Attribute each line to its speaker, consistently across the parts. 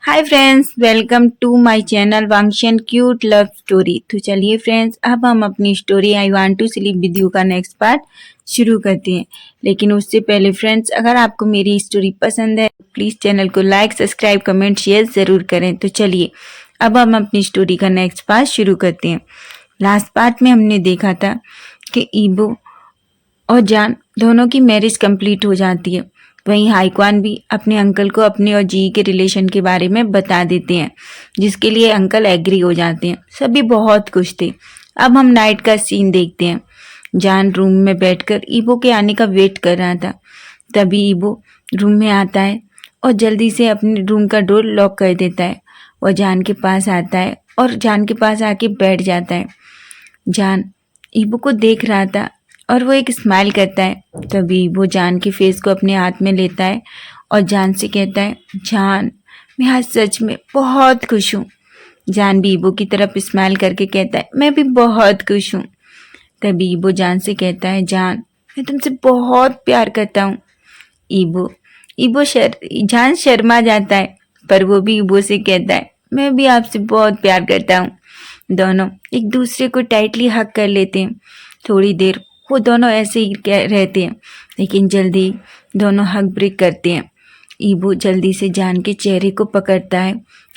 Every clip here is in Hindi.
Speaker 1: Hi friends, welcome to my channel वांगशन क्यूट लव स्टोरी। तो चलिए फ्रेंड्स, अब हम अपनी story I want to sleep with you का नेक्स्ट पार्ट शुरू करते हैं। लेकिन उससे पहले फ्रेंड्स, अगर आपको मेरी स्टोरी पसंद है प्लीज़ चैनल को लाइक, सब्सक्राइब, कमेंट, शेयर ज़रूर करें। तो चलिए अब हम अपनी स्टोरी का नेक्स्ट पार्ट शुरू करते हैं। लास्ट पार्ट में हमने देखा था कि ईबो और जान दोनों की मैरिज कंप्लीट हो जाती है। वहीं हाईक्वान भी अपने अंकल को अपने और जी के रिलेशन के बारे में बता देते हैं, जिसके लिए अंकल एग्री हो जाते हैं। सभी बहुत खुश थे। अब हम नाइट का सीन देखते हैं। जान रूम में बैठकर ईबो के आने का वेट कर रहा था। तभी ईबो रूम में आता है और जल्दी से अपने रूम का डोर लॉक कर देता है। वह जान के पास आता है और जान के पास आके बैठ जाता है। जान ईबो को देख रहा था और वो एक स्माइल करता है। तभी वो जान के फेस को अपने हाथ में लेता है और जान से कहता है, जान मैं आज सच में बहुत खुश हूँ। जान भी ईबो की तरफ स्माइल करके कहता है, मैं भी बहुत खुश हूँ। तभी ईबो जान से कहता है, जान मैं तुमसे बहुत प्यार करता हूँ। ईबो ईबो जान शर्मा जाता है, पर वो भी ईबो से कहता है, मैं भी आपसे बहुत प्यार करता हूँ। दोनों एक दूसरे को टाइटली हग कर लेते हैं। थोड़ी देर वो दोनों ऐसे ही रहते हैं, लेकिन जल्दी दोनों हग ब्रेक करते हैं। ईबो जल्दी से जान के चेहरे को पकड़ता है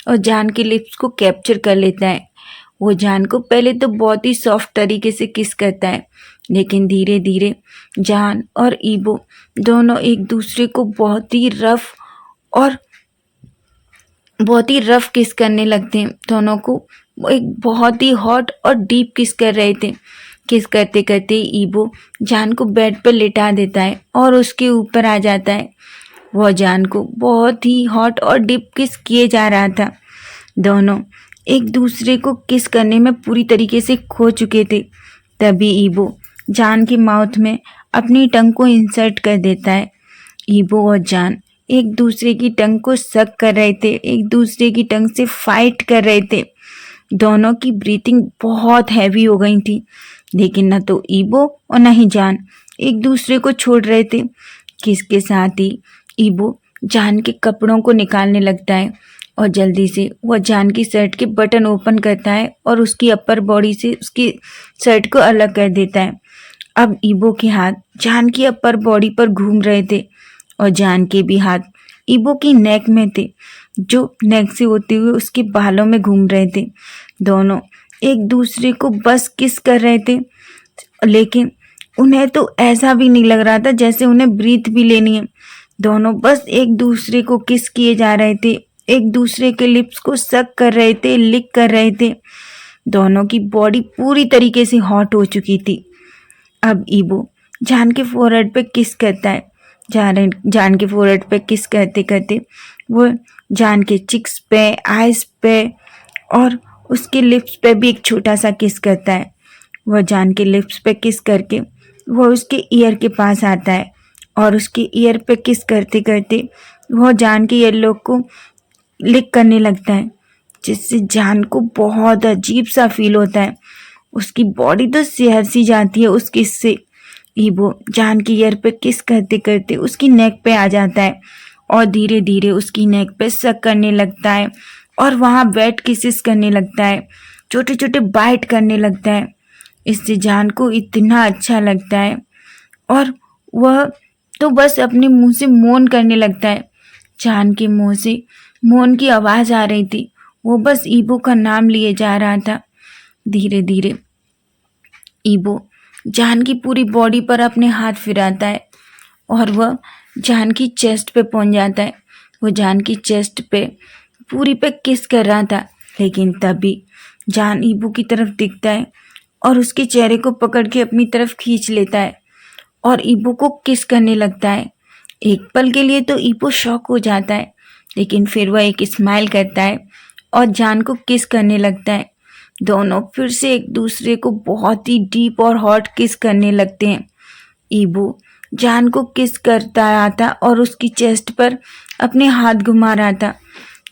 Speaker 1: और जान के लिप्स को कैप्चर कर लेता है। वो जान को पहले तो बहुत ही सॉफ्ट तरीके से किस करता है, लेकिन धीरे धीरे जान और ईबो दोनों एक दूसरे को बहुत ही रफ किस करने लगते हैं। दोनों को वो एक बहुत ही हॉट और डीप किस कर रहे थे। किस करते करते ईबो जान को बेड पर लिटा देता है और उसके ऊपर आ जाता है। वह जान को बहुत ही हॉट और डीप किस किए जा रहा था। दोनों एक दूसरे को किस करने में पूरी तरीके से खो चुके थे। तभी ईबो जान के माउथ में अपनी टंग को इंसर्ट कर देता है। ईबो और जान एक दूसरे की टंग को सक कर रहे थे, एक दूसरे की टंग से फाइट कर रहे थे। दोनों की ब्रीथिंग बहुत हैवी हो गई थी, लेकिन न तो ईबो और न ही जान एक दूसरे को छोड़ रहे थे। किसके साथ ही ईबो जान के कपड़ों को निकालने लगता है और जल्दी से वह जान की शर्ट के बटन ओपन करता है और उसकी अपर बॉडी से उसकी शर्ट को अलग कर देता है। अब ईबो के हाथ जान की अपर बॉडी पर घूम रहे थे और जान के भी हाथ ईबो की नेक में थे, जो नेक से होते हुए उसके बालों में घूम रहे थे। दोनों एक दूसरे को बस किस कर रहे थे, लेकिन उन्हें तो ऐसा भी नहीं लग रहा था जैसे उन्हें ब्रीथ भी लेनी है। दोनों बस एक दूसरे को किस किए जा रहे थे, एक दूसरे के लिप्स को सक कर रहे थे, लिक कर रहे थे। दोनों की बॉडी पूरी तरीके से हॉट हो चुकी थी। अब ईबो जान के फोरहेड पे किस करता है। जान के फोरहेड पे किस करते करते वो जान के चिक्स पे, आइज पे और उसके लिप्स पे भी एक छोटा सा किस करता है। वह जान के लिप्स पे किस करके वो उसके ईयर के पास आता है और उसके ईयर पे किस करते करते वह जान के ईयरलोब को लिक करने लगता है, जिससे जान को बहुत अजीब सा फील होता है। उसकी बॉडी तो सिहर सी जाती है उस किस से। ईबो जान की ईयर पे किस करते करते उसकी नेक पे आ जाता है और धीरे धीरे उसकी नेक पे सक करने लगता है और वहाँ वेट किसेस करने लगता है, छोटे छोटे बाइट करने लगता है। इससे जान को इतना अच्छा लगता है और वह तो बस अपने मुंह से मौन करने लगता है। जान के मुंह से मौन की आवाज़ आ रही थी, वो बस ईबो का नाम लिए जा रहा था। धीरे धीरे ईबो जान की पूरी बॉडी पर अपने हाथ फिराता है और वह जान की चेस्ट पे पहुंच जाता है। वो जान की चेस्ट पे पूरी पे किस कर रहा था, लेकिन तभी जान ईबो की तरफ दिखता है और उसके चेहरे को पकड़ के अपनी तरफ खींच लेता है और ईबो को किस करने लगता है। एक पल के लिए तो ईबो शॉक हो जाता है, लेकिन फिर वह एक स्माइल करता है और जान को किस करने लगता है। दोनों फिर से एक दूसरे को बहुत ही डीप और हॉट किस करने लगते हैं। ईबो जान को किस करता रहा था और उसकी चेस्ट पर अपने हाथ घुमा रहा था।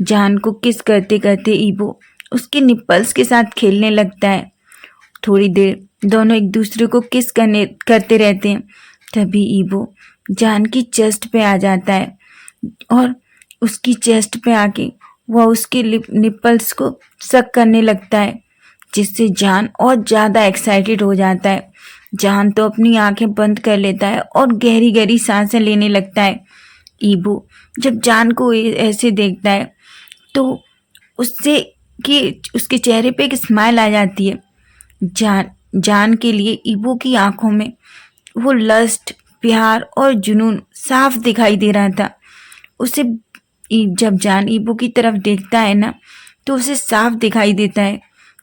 Speaker 1: जान को किस करते करते ईबो उसके निप्पल्स के साथ खेलने लगता है। थोड़ी देर दोनों एक दूसरे को किस करते रहते हैं। तभी ईबो जान की चेस्ट पे आ जाता है और उसकी चेस्ट पे आके वह उसके निपल्स को सक करने लगता है, जिससे जान और ज़्यादा एक्साइटेड हो जाता है। जान तो अपनी आंखें बंद कर लेता है और गहरी गहरी सांसें लेने लगता है। ईबो जब जान को ऐसे देखता है तो उससे कि उसके चेहरे पे एक स्माइल आ जाती है। जान जान के लिए ईबो की आंखों में वो लस्ट, प्यार और जुनून साफ दिखाई दे रहा था। उसे जब जान ईबो की तरफ देखता है ना, तो उसे साफ दिखाई देता है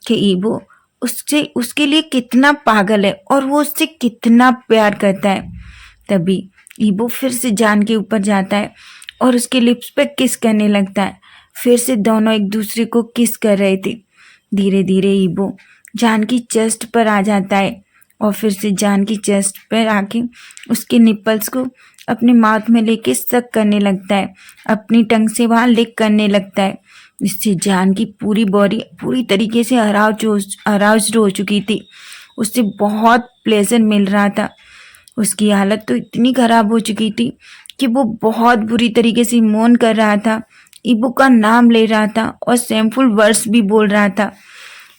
Speaker 1: कि ईबो उससे उसके लिए कितना पागल है और वो उससे कितना प्यार करता है। तभी ईबो फिर से जान के ऊपर जाता है और उसके लिप्स पे किस करने लगता है। फिर से दोनों एक दूसरे को किस कर रहे थे। धीरे धीरे ईबो जान की चेस्ट पर आ जाता है और फिर से जान की चेस्ट पर आके उसके निपल्स को अपने माउथ में लेके सक करने लगता है, अपनी टंग से वहाँ लिक करने लगता है। इससे जान की पूरी बॉडी पूरी तरीके से अराउज्ड हो चुकी थी। उससे बहुत प्लेजर मिल रहा था। उसकी हालत तो इतनी खराब हो चुकी थी कि वो बहुत बुरी तरीके से मौन कर रहा था, ईबो का नाम ले रहा था और सेमफुल वर्ड्स भी बोल रहा था।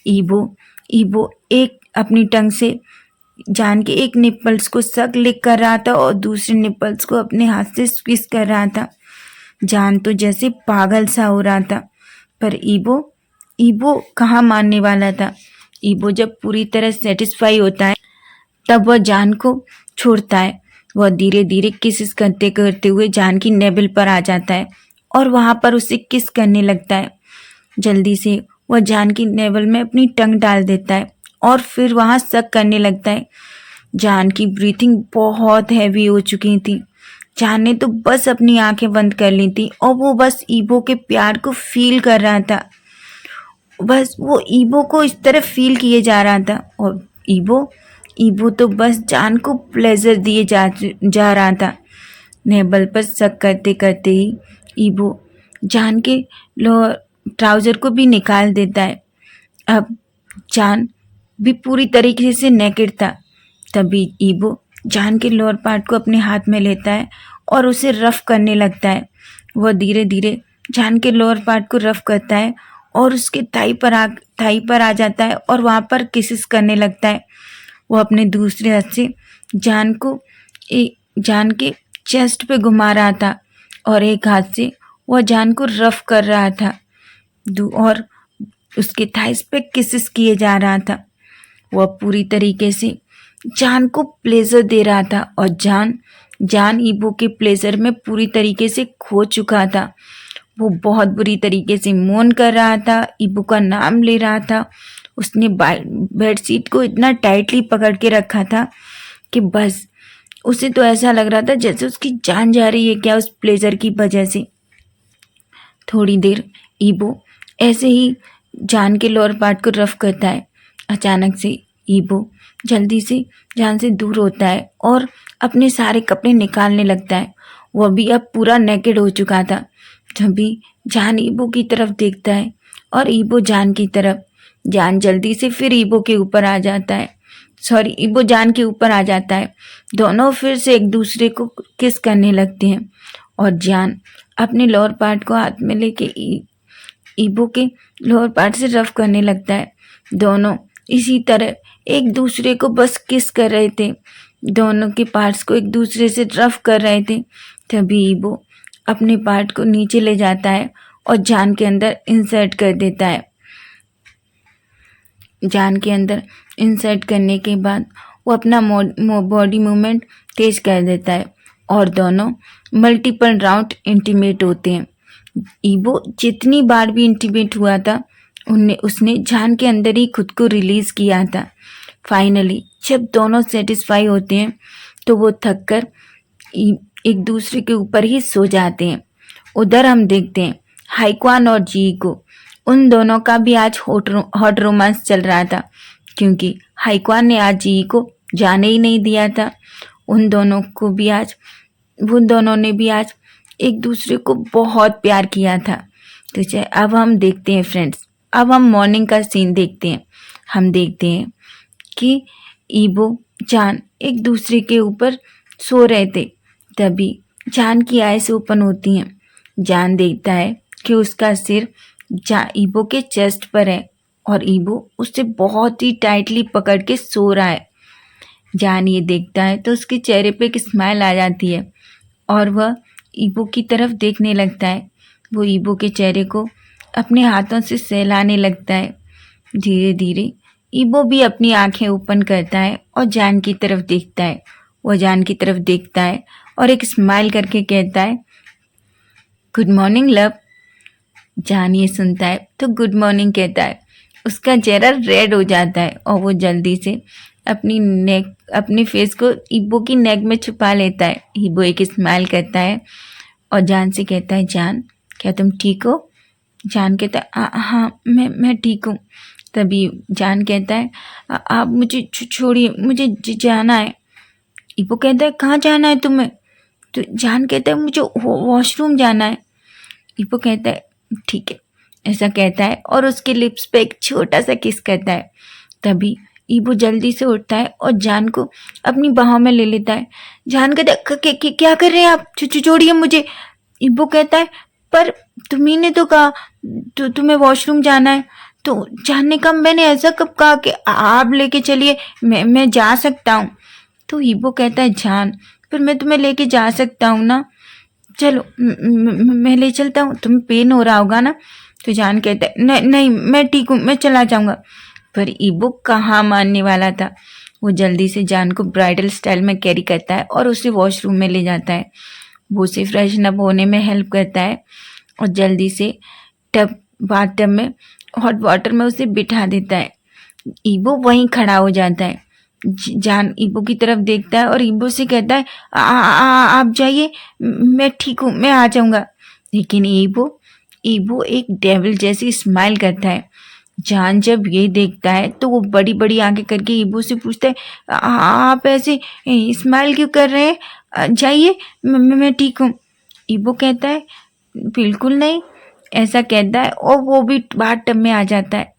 Speaker 1: ईबो ईबो एक अपनी टंग से जान के एक निपल्स को सक लिक कर रहा था और दूसरे निपल्स को अपने हाथ से स्क्विज कर रहा था। जान तो जैसे पागल सा हो रहा था, पर ईबो ईबो कहाँ मानने वाला था। ईबो जब पूरी तरह सेटिस्फाई होता है तब वह जान को छोड़ता है। वह धीरे धीरे किस करते करते हुए जान की नेवल पर आ जाता है और वहाँ पर उसे किस करने लगता है। जल्दी से वह जान की नेवल में अपनी टंग डाल देता है और फिर वहाँ सक करने लगता है। जान की ब्रीथिंग बहुत हैवी हो चुकी थी। जान ने तो बस अपनी आंखें बंद कर ली थी और वो बस ईबो के प्यार को फील कर रहा था। बस वो ईबो को इस तरह फील किए जा रहा था और ईबो ईबो तो बस जान को प्लेजर दिए जा रहा था। नेबल पर शक करते करते ही ईबो जान के लोअर ट्राउज़र को भी निकाल देता है। अब जान भी पूरी तरीके से नेकेड था। तभी ईबो जान के लोअर पार्ट को अपने हाथ में लेता है और उसे रफ करने लगता है। वह धीरे धीरे जान के लोअर पार्ट को रफ करता है और उसके थाई पर आ जाता है और वहाँ पर किसेस करने लगता है। वो अपने दूसरे हाथ से जान के चेस्ट पे घुमा रहा था और एक हाथ से वह जान को रफ कर रहा था और उसके थाइस पे किसेस किए जा रहा था। वह पूरी तरीके से जान को प्लेजर दे रहा था और जान ईबो के प्लेजर में पूरी तरीके से खो चुका था। वो बहुत बुरी तरीके से मौन कर रहा था, ईबो का नाम ले रहा था। उसने बेडशीट को इतना टाइटली पकड़ के रखा था कि बस उसे तो ऐसा लग रहा था जैसे उसकी जान जा रही है क्या, उस प्लेजर की वजह से। थोड़ी देर ईबो ऐसे ही जान के लोअर पार्ट को रफ करता है। अचानक से ईबो जल्दी से जान से दूर होता है और अपने सारे कपड़े निकालने लगता है। वह भी अब पूरा नेकेड हो चुका था। तभी जान ईबो की तरफ देखता है और ईबो जान की तरफ। जान जल्दी से फिर ईबो के ऊपर आ जाता है, सॉरी ईबो जान के ऊपर आ जाता है। दोनों फिर से एक दूसरे को किस करने लगते हैं और जान अपने लोअर पार्ट को हाथ में लेके ईबो के लोअर पार्ट से रफ करने लगता है। दोनों इसी तरह एक दूसरे को बस किस कर रहे थे, दोनों के पार्ट्स को एक दूसरे से रफ कर रहे थे। तभी ईबो अपने पार्ट को नीचे ले जाता है और जान के अंदर इंसर्ट कर देता है। जान के अंदर इंसर्ट करने के बाद वो अपना बॉडी मूवमेंट तेज कर देता है और दोनों मल्टीपल राउंड इंटीमेट होते हैं। ईबो जितनी बार भी इंटीमेट हुआ था उसने जान के अंदर ही खुद को रिलीज़ किया था। फाइनली जब दोनों सेटिस्फाई होते हैं तो वो थक कर एक दूसरे के ऊपर ही सो जाते हैं। उधर हम देखते हैं हाईक्वान और जी को। उन दोनों का भी आज हॉट रोमांस चल रहा था, क्योंकि हाईक्वान ने आज जी को जाने ही नहीं दिया था। उन दोनों ने भी आज एक दूसरे को बहुत प्यार किया था। तो अब हम देखते हैं फ्रेंड्स, अब हम मॉर्निंग का सीन देखते हैं। हम देखते हैं कि ईबो जान एक दूसरे के ऊपर सो रहे थे। तभी जान की आइज़ ओपन होती हैं। जान देखता है कि उसका सिर ईबो के चेस्ट पर है और ईबो उसे बहुत ही टाइटली पकड़ के सो रहा है। जान ये देखता है तो उसके चेहरे पे एक स्माइल आ जाती है और वह ईबो की तरफ देखने लगता है। वो ईबो के चेहरे को अपने हाथों से सहलाने लगता है। धीरे धीरे ईबो भी अपनी आंखें ओपन करता है और जान की तरफ देखता है। वह जान की तरफ देखता है और एक स्माइल करके कहता है, गुड मॉर्निंग लव। जान ये सुनता है तो गुड मॉर्निंग कहता है। उसका चेहरा रेड हो जाता है और वो जल्दी से अपनी फेस को ईबो की नेक में छुपा लेता है। ईबो एक स्माइल करता है और जान से कहता है, जान क्या तुम ठीक हो? जान कहता है, हाँ मैं ठीक हूँ। तभी जान कहता है, आप मुझे छोड़िए, मुझे जाना है। ईबो कहता है, कहाँ जाना है तुम्हें? तो जान कहता है, मुझे वॉशरूम जाना है। ईबो कहता है, ठीक है, ऐसा कहता है और उसके लिप्स पे एक छोटा सा किस करता है। तभी ईबो जल्दी से उठता है और जान को अपनी बाहों में ले लेता है। जान कहता है, क्या कर रहे हैं आप? छोड़िए मुझे। ईबो कहता है, पर तुम्ही ने तो कहा तुम्हें वॉशरूम जाना है। तो जान ने कहा, मैंने ऐसा कब कहा कि आप लेके चलिए, मैं जा सकता हूँ। तो ईबो कहता है, जान पर मैं तुम्हें लेके जा सकता हूँ ना, चलो मैं ले चलता हूँ, तुम्हें पेन हो रहा होगा ना। तो जान कहता है, नहीं नहीं मैं ठीक हूँ, मैं चला जाऊँगा। पर ईबो कहाँ मानने वाला था। वो जल्दी से जान को ब्राइडल स्टाइल में कैरी करता है और उसे वॉशरूम में ले जाता है। वो उसे फ्रेशन अप होने में हेल्प करता है और जल्दी से बाथ टब में हॉट वाटर में उसे बिठा देता है। ईबो वहीं खड़ा हो जाता है। जान ईबो की तरफ देखता है और ईबो से कहता है, आप जाइए, मैं ठीक हूँ, मैं आ जाऊँगा। लेकिन ईबो एक डेविल जैसी स्माइल करता है। जान जब ये देखता है तो वो बड़ी बड़ी आंखें करके ईबो से पूछता है, आप ऐसे स्माइल क्यों कर रहे हैं? जाइए, मैं ठीक हूँ। ईबो कहता है, बिल्कुल नहीं, ऐसा कहता है और वो भी बाथ टब में आ जाता है।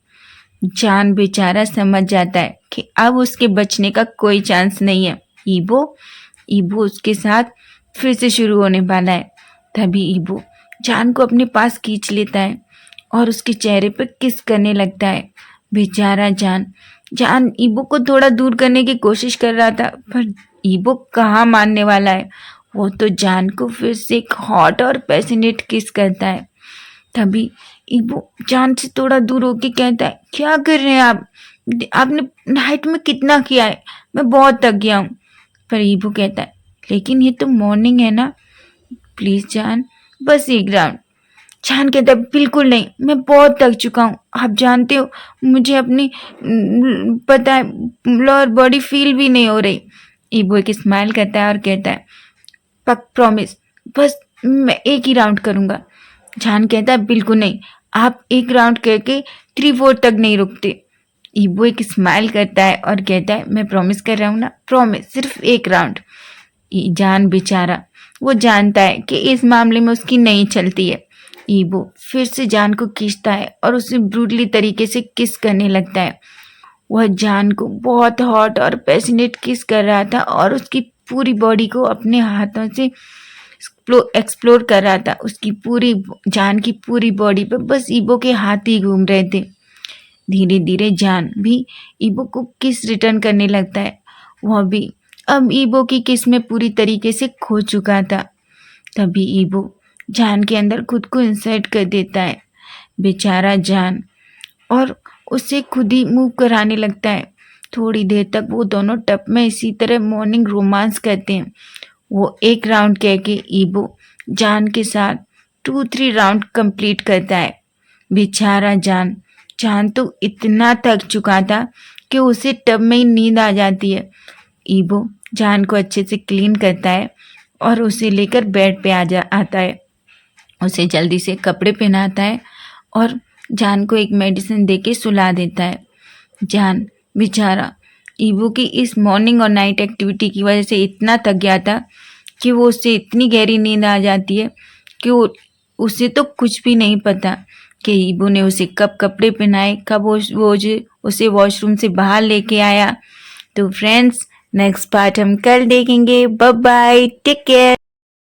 Speaker 1: जान बेचारा समझ जाता है कि अब उसके बचने का कोई चांस नहीं है। ईबो उसके साथ फिर से शुरू होने वाला है। तभी ईबो जान को अपने पास खींच लेता है और उसके चेहरे पर किस करने लगता है। बेचारा जान ईबो को थोड़ा दूर करने की कोशिश कर रहा था, पर ईबो कहाँ मानने वाला है। वो तो जान को फिर से एक हॉट और पैशनेट किस करता है। तभी ईबो जान से थोड़ा दूर होके कहता है, क्या कर रहे हैं आप? आपने नाइट में कितना किया है? मैं बहुत थक गया हूँ। पर ईबो कहता है, लेकिन ये तो मॉर्निंग है ना, प्लीज जान, बस एक राउंड। जान कहता है, बिल्कुल नहीं, मैं बहुत थक चुका हूँ। आप जानते हो, मुझे अपनी पता है लोअर बॉडी फील भी नहीं हो रही। ईबो एक स्माइल करता है और कहता है, पक प्रॉमिस, बस मैं एक ही राउंड करूँगा। जान कहता है, बिल्कुल नहीं, आप एक राउंड करके 3-4 तक नहीं रुकते। ईबो एक स्माइल करता है और कहता है, मैं प्रॉमिस कर रहा हूँ ना, प्रॉमिस, सिर्फ एक राउंड। जान बेचारा वो जानता है कि इस मामले में उसकी नहीं चलती है। ईबो फिर से जान को खींचता है और उसे ब्रूटली तरीके से किस करने लगता है। वह जान को बहुत हॉट और पैशनेट किस कर रहा था और उसकी पूरी बॉडी को अपने हाथों से एक्सप्लोर कर रहा था। उसकी पूरी जान की पूरी बॉडी पे बस ईबो के हाथ ही घूम रहे थे। धीरे धीरे जान भी ईबो को किस रिटर्न करने लगता है। वह भी अब ईबो की किस में पूरी तरीके से खो चुका था। तभी ईबो जान के अंदर खुद को इंसर्ट कर देता है। बेचारा जान और उसे खुद ही मूव कराने लगता है। थोड़ी देर तक वो दोनों टब में इसी तरह मॉर्निंग रोमांस करते हैं। वो एक राउंड कह के ईबो जान के साथ 2-3 राउंड कंप्लीट करता है। बेचारा जान तो इतना थक चुका था कि उसे टब में ही नींद आ जाती है। ईबो जान को अच्छे से क्लीन करता है और उसे लेकर बेड पे आता है। उसे जल्दी से कपड़े पहनाता है और जान को एक मेडिसिन देके सुला देता है। जान बेचारा ईबो की इस मॉर्निंग और नाइट एक्टिविटी की वजह से इतना थक गया था कि वो उससे इतनी गहरी नींद आ जाती है कि उसे तो कुछ भी नहीं पता कि ईबो ने उसे कब कपड़े पहनाए, कब वो उसे वॉशरूम से बाहर लेके आया। तो फ्रेंड्स, नेक्स्ट पार्ट हम कल देखेंगे। Bye bye, take care.